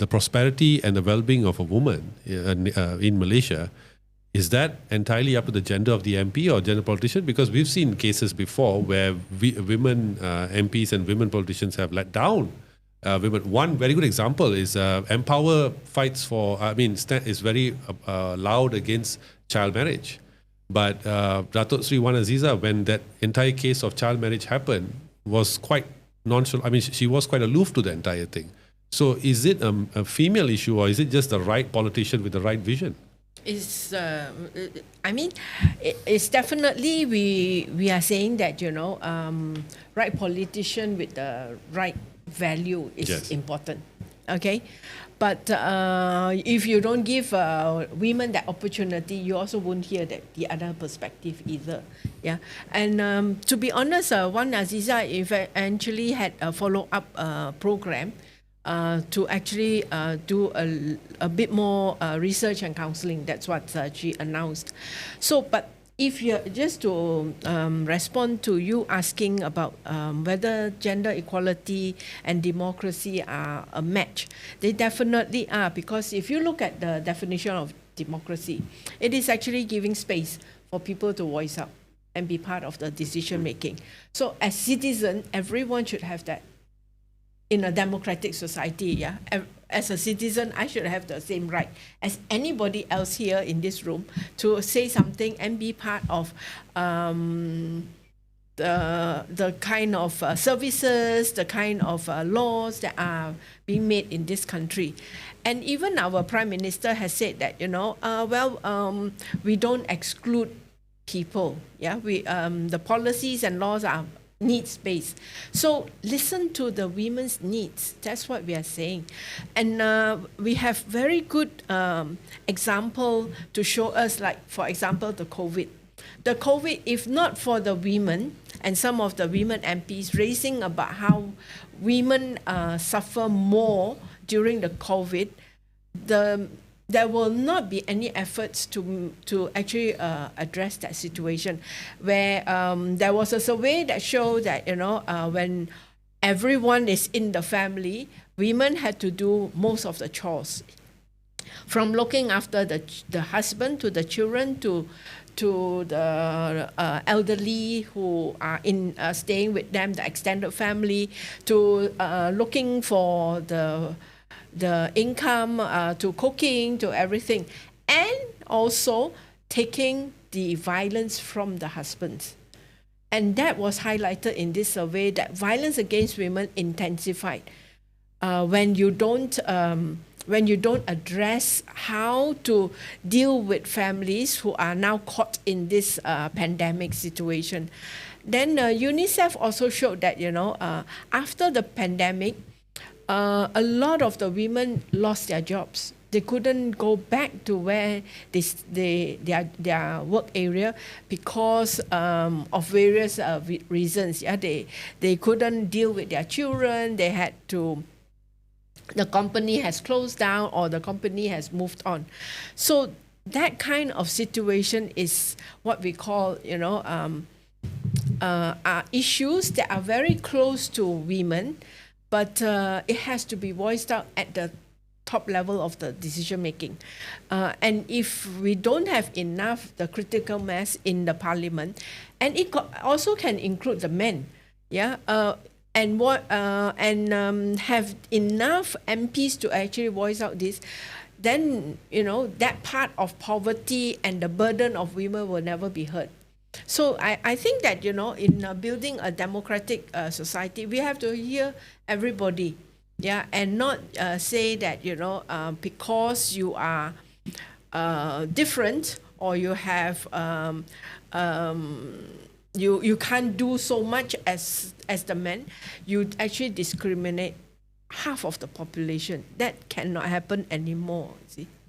the prosperity and the well-being of a woman in Malaysia, is that entirely up to the gender of the MP or gender politician? Because we've seen cases before where women MPs and women politicians have let down women. One very good example is Empower fights for, is very loud against child marriage. But Datuk Sri Wan Aziza, when that entire case of child marriage happened, was quite nonchalant. She was quite aloof to the entire thing. So is it a female issue, or is it just the right politician with the right vision? It's definitely we are saying that, right politician with the right value is important. Okay, but if you don't give women that opportunity, you also won't hear that the other perspective either. Yeah, and to be honest, Wan Aziza eventually had a follow-up program to actually do a bit more research and counseling. That's what she announced. So, but if you're just to respond to you asking about whether gender equality and democracy are a match, they definitely are, because if you look at the definition of democracy, it is actually giving space for people to voice out and be part of the decision making. So as citizen, everyone should have that. In a democratic society, yeah, as a citizen, I should have the same right as anybody else here in this room to say something and be part of the kind of services, the kind of laws that are being made in this country. And even our Prime Minister has said that, we don't exclude people. Yeah, the policies and laws are needs-based. So listen to the women's needs. That's what we are saying. And we have very good example to show us, like, for example, the COVID. The COVID, if not for the women and some of the women MPs raising about how women suffer more during the COVID, there will not be any efforts to actually address that situation, where there was a survey that showed that when everyone is in the family, women had to do most of the chores, from looking after the husband to the children to the elderly who are staying with them, the extended family, to looking for the income, to cooking, to everything, and also taking the violence from the husbands. And that was highlighted in this survey, that violence against women intensified when you don't address how to deal with families who are now caught in this pandemic situation. Then UNICEF also showed that after the pandemic, a lot of the women lost their jobs. They couldn't go back to where their work area because of various reasons. Yeah, they couldn't deal with their children. They had to. The company has closed down, or the company has moved on. So that kind of situation is what we call, issues that are very close to women. But it has to be voiced out at the top level of the decision making. And if we don't have enough the critical mass in the parliament, and it also can include the men, yeah, and have enough MPs to actually voice out this, then that part of poverty and the burden of women will never be heard. So I think that, in building a democratic society, we have to hear everybody, yeah, and not say that, because you are different, or you have, you can't do so much as the men, you actually discriminate half of the population. That cannot happen anymore, see.